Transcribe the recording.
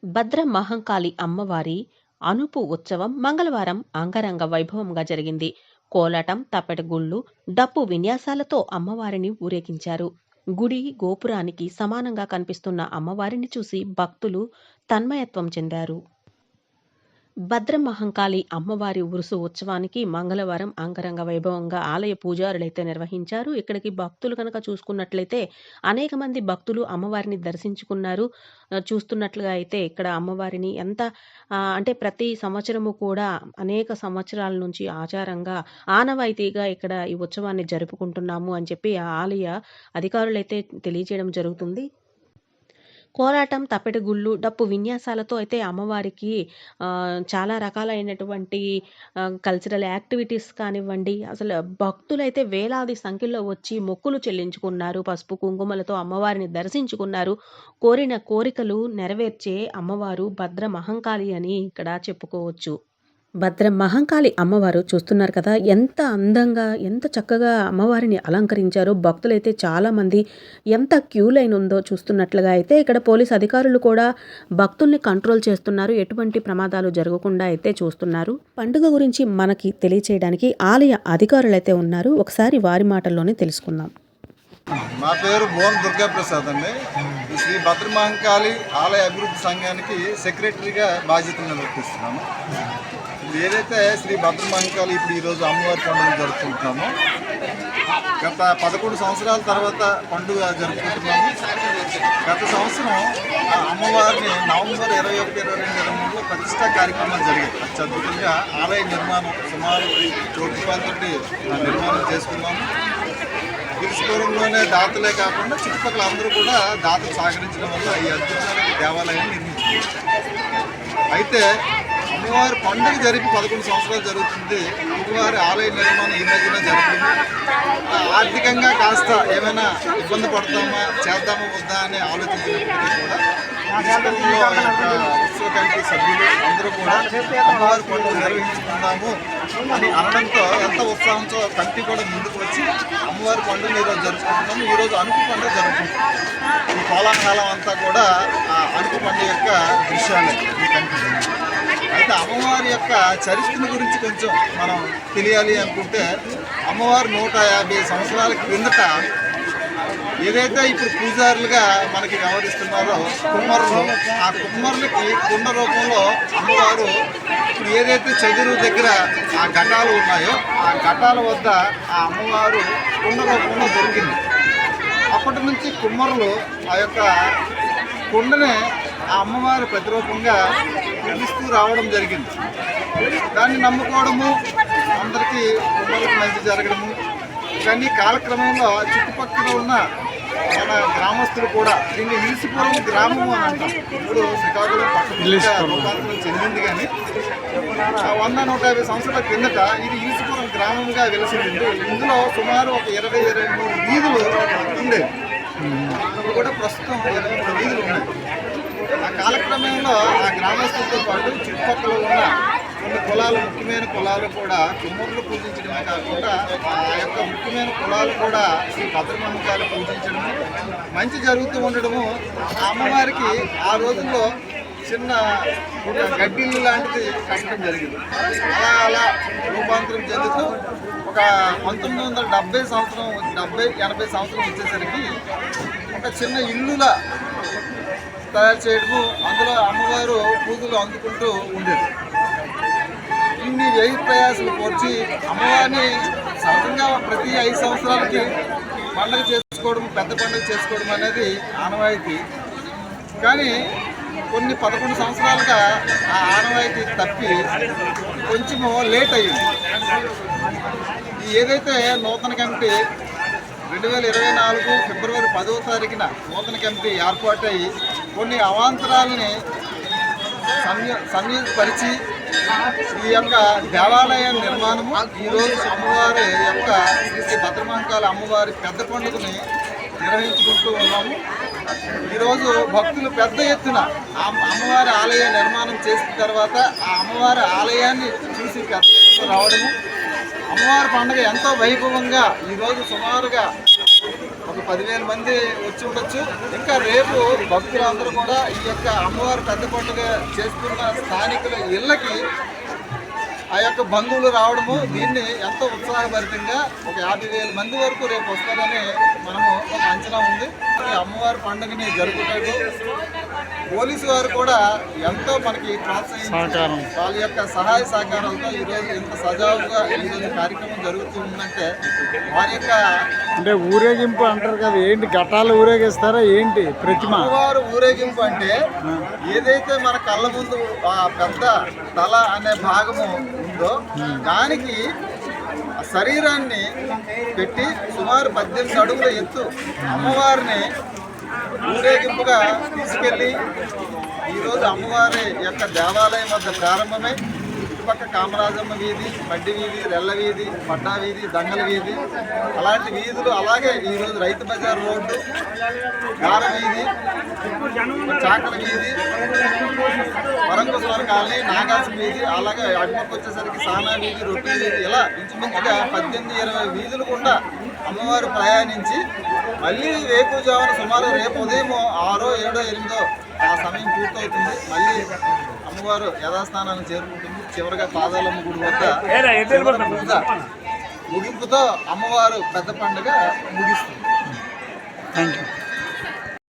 భద్ర మహంకాళి అమ్మవారి అనుపు ఉత్సవం మంగళవారం అంగరంగ వైభవంగా జరిగింది. కోలాటం, తప్పెటగుళ్ళు, డప్పు విన్యాసాలతో అమ్మవారిని ఊరేగించారు. గుడి గోపురానికి సమానంగా కనిపిస్తున్న అమ్మవారిని చూసి భక్తులు తన్మయత్వం చెందారు. భద్రమహంకాళి అమ్మవారి ఉరుసు ఉత్సవానికి మంగళవారం అంగరంగ వైభవంగా ఆలయ పూజారులైతే నిర్వహించారు. ఇక్కడికి భక్తులు కనుక చూసుకున్నట్లయితే అనేక మంది భక్తులు అమ్మవారిని దర్శించుకున్నారు. చూస్తున్నట్లుగా అయితే ఇక్కడ అమ్మవారిని ఎంత అంటే ప్రతి సంవత్సరము కూడా అనేక సంవత్సరాల నుంచి ఆచారంగా ఆనవాయితీగా ఇక్కడ ఈ ఉత్సవాన్ని జరుపుకుంటున్నాము అని చెప్పి ఆ ఆలయ అధికారులైతే తెలియజేయడం జరుగుతుంది. కోలాటం, తప్పెటగుళ్ళు, డప్పు విన్యాసాలతో అయితే అమ్మవారికి చాలా రకాలైనటువంటి కల్చరల్ యాక్టివిటీస్ కానివ్వండి, అసలు భక్తులైతే వేలాది సంఖ్యలో వచ్చి మొక్కులు చెల్లించుకున్నారు. పసుపు, కుంకుమలతో అమ్మవారిని దర్శించుకున్నారు. కోరిన కోరికలు నెరవేర్చే అమ్మవారు భద్ర మహంకాళి అని ఇక్కడ చెప్పుకోవచ్చు. భద్ర మహంకాళి అమ్మవారు చూస్తున్నారు కదా! ఎంత అందంగా, ఎంత చక్కగా అమ్మవారిని అలంకరించారో. భక్తులైతే చాలామంది ఎంత క్యూ లైన్ ఉందో చూస్తున్నట్లుగా అయితే ఇక్కడ పోలీస్ అధికారులు కూడా భక్తుల్ని కంట్రోల్ చేస్తున్నారు. ఎటువంటి ప్రమాదాలు జరగకుండా అయితే చూస్తున్నారు. పండుగ గురించి మనకి తెలియచేయడానికి ఆలయ అధికారులైతే ఉన్నారు. ఒకసారి వారి మాటల్లోనే తెలుసుకుందాం. నా పేరు భువన్ దుర్గాప్రసాద్ అండి. శ్రీ భద్రమహంకాళి ఆలయ అభివృద్ధి సంఘానికి సెక్రటరీగా బాధ్యతలు నిర్వర్తిస్తున్నాము. ఏదైతే శ్రీ భద్రమహంకాళి ఇప్పుడు ఈరోజు అమ్మవారి పండుగ జరుపుకుంటున్నామో, గత 11 సంవత్సరాల తర్వాత పండుగ జరుపుకుంటున్నాము. గత సంవత్సరం అమ్మవారిని నవంబర్ 21, 22, 23లో ప్రతిష్టా కార్యక్రమాలు జరిగాయి. అత్యద్భుతంగా ఆలయ నిర్మాణం సుమారు 1 రూపాయలతోటి నిర్మాణం చేసుకున్నాము. గిరిశపురంలోనే దాతలే కాకుండా చుట్టుపక్కల అందరూ కూడా దాతలు సహకరించడం వల్ల ఈ అద్భుతమైన దేవాలయాన్ని నిర్మించారు. అయితే అమ్మవారి పండుగ జరిపి 11 సంవత్సరాలు జరుగుతుంది. అమ్మవారి ఆలయ నిర్మాణం ఈ మధ్యన జరుగుతుంది. ఆర్థికంగా కాస్త ఏమైనా ఇబ్బంది పడతామా, చేద్దామా వద్దా అని ఆలోచించినప్పటికీ కూడా ఉత్సవ కమిటీ సభ్యులు అందరూ కూడా అమ్మవారి పండుగ నిర్వహించుకున్నాము అని అనడంతో ఎంత ఉత్సాహంతో కమిటీ కూడా ముందుకు వచ్చి అమ్మవారి పండుగ ఈరోజు జరుపుకుంటున్నాము. ఈరోజు అనుపు పండుగ జరుపుకుంటున్నాం. ఈ కోలాహలం అంతా కూడా అనుపు పండుగ యొక్క దృశ్యాలే ఈ కమిటీ. అయితే అమ్మవారి యొక్క చరిత్ర గురించి కొంచెం మనం తెలియాలి అనుకుంటే, అమ్మవారు 150 సంవత్సరాల క్రిందట ఏదైతే ఇప్పుడు పూజారులుగా మనకి వ్యవహరిస్తున్నారో కుమ్మరులు, ఆ కుమ్మరులకి కుండ రూపంలో అమ్మవారు ఇప్పుడు ఏదైతే చదురు దగ్గర ఆ ఘటాలు ఉన్నాయో ఆ ఘటాల వద్ద ఆ అమ్మవారు కుండ రూపంలో దొరికింది. అప్పటి నుంచి కుమ్మరులు ఆ యొక్క కుండనే ఆ అమ్మవారి ప్రతిరూపంగా పూజిస్తూ రావడం జరిగింది. దాన్ని నమ్ముకోవడము, అందరికీ కుమ్మలకు మంచి జరగడము, కానీ కాలక్రమంలో చుట్టుపక్కల ఉన్న మన గ్రామస్తులు కూడా దీన్ని ఈసిపురం గ్రామము అని అంటాం. ఇప్పుడు శ్రీకాకుళం పట్టణ రూపాంతరం చెందింది. కానీ 100-150 సంవత్సరాల కిందట ఇది ఈసిపురం గ్రామంగా వెలిసింది. ఇందులో సుమారు ఒక 20-23 వీధులు ఉండేవి. ఇప్పుడు కూడా ప్రస్తుతం 23 వీధులు ఉన్నాయి. ఆ కాలక్రమంలో ఆ గ్రామస్తులతో పాటు చుట్టుపక్కల ఉన్న కొన్ని కులాలు, ముఖ్యమైన కులాలు కూడా కుమ్మరులు పూజించడమే కాకుండా ఆ యొక్క ముఖ్యమైన కులాలు కూడా శ్రీ భద్రమహంకాళి పూజించడము, మంచి జరుగుతూ ఉండడము. ఆ అమ్మవారికి ఆ రోజుల్లో చిన్న గడ్డిల్లు లాంటిది కట్టడం జరిగింది. అలా రూపాంతరం చెందుతూ ఒక 1970 సంవత్సరం 70-80 సంవత్సరం వచ్చేసరికి ఒక చిన్న ఇల్లులా తయారు చేయడము, అందులో అమ్మవారు పూజలు అందుకుంటూ ఉండేది. ఇన్ని వ్యయ ప్రయాసాలు కోర్చి అమ్మవారిని సహజంగా ప్రతి 5 సంవత్సరాలకి పండుగ చేసుకోవడం, పెద్ద పండుగ చేసుకోవడం అనేది ఆనవాయితీ. కానీ కొన్ని 11 సంవత్సరాలుగా ఆ ఆనవాయితీ తప్పి కొంచెము లేట్ అయ్యింది. ఏదైతే నూతన కమిటీ 2024 ఫిబ్రవరి 10వ తారీఖున నూతన కమిటీ ఏర్పాటై కొన్ని అవాంతరాలని సంయోగపరిచి ఈ యొక్క దేవాలయ నిర్మాణము ఈరోజు అమ్మవారి యొక్క శ్రీ భద్రమహంకాళి అమ్మవారి పెద్ద పండుగని నిర్వహించుకుంటూ ఉన్నాము. ఈరోజు భక్తులు పెద్ద ఎత్తున అమ్మవారి ఆలయ నిర్మాణం చేసిన తర్వాత ఆ అమ్మవారి ఆలయాన్ని చూసి పెద్ద ఎత్తున రావడము, అమ్మవారి పండుగ ఎంతో వైభవంగా ఈరోజు సుమారుగా ఒక ఒక 10,000 మంది వచ్చి ఉండొచ్చు. ఇంకా రేపు భక్తులందరూ కూడా ఈ యొక్క అమ్మవారి పెద్ద పండుగ చేసుకున్న స్థానికుల ఇళ్ళకి ఆ యొక్క బంధువులు రావడము, దీన్ని ఎంతో ఉత్సాహభరితంగా ఒక 50,000 మంది వరకు రేపు వస్తారని మనము ఒక అంచనా ఉంది. ఈ అమ్మవారి పండుగని జరుపుకుంటూ పోలీసు వారు కూడా ఎంతో మనకి ప్రోత్సహించి వాళ్ళ యొక్క సహాయ సహకారాలతో ఈరోజు ఇంత సజావుగా ఈరోజు కార్యక్రమం జరుగుతూ ఉందంటే వారి యొక్క అంటే ఊరేగింపు అంటారు కదా, ఏంటి ఘటాలు ఊరేగిస్తారా ఏంటి ప్రతిమ? అమ్మవారు ఊరేగింపు అంటే ఏదైతే మన కళ్ళ ముందు ఆ పెద్ద తల అనే భాగము ఉందో దానికి శరీరాన్ని పెట్టి సుమారు 18 అడుగుల ఎత్తు అమ్మవారిని ఊరేగింపుగా తీసుకెళ్ళి ఈరోజు అమ్మవారి యొక్క దేవాలయం వద్ద ప్రారంభమై ఇటుపక్క కామరాజమ్మ వీధి, మడ్డి వీధి, రెల్ల వీధి, పడ్డా వీధి, దంగల వీధి అలాంటి వీధులు, అలాగే ఈరోజు రైతు బజార్ రోడ్డు, గార వీధి, చాకల వీధి, వరంకుశ్వర కాలనీ, నాగాసం వీధి, అలాగే అటుపక్క వచ్చేసరికి సానా వీధి, రొట్టి వీధి, ఇలా ఇంచుమించుగా 18-20 వీధులు కూడా అమ్మవారు ప్రయాణించి మళ్ళీ వేకువజామున సుమారు రేపు ఉదయం 6, 7, 8 ఆ సమయం పూర్తవుతుంది. మళ్ళీ అమ్మవారు యథాస్థానాన్ని చేరుకుంటుంది. చివరిగా పాదాలమ్మ గుడి వద్ద పూజ ముగింపుతో అమ్మవారు పెద్ద పండుగ ముగిస్తుంది. Thank you.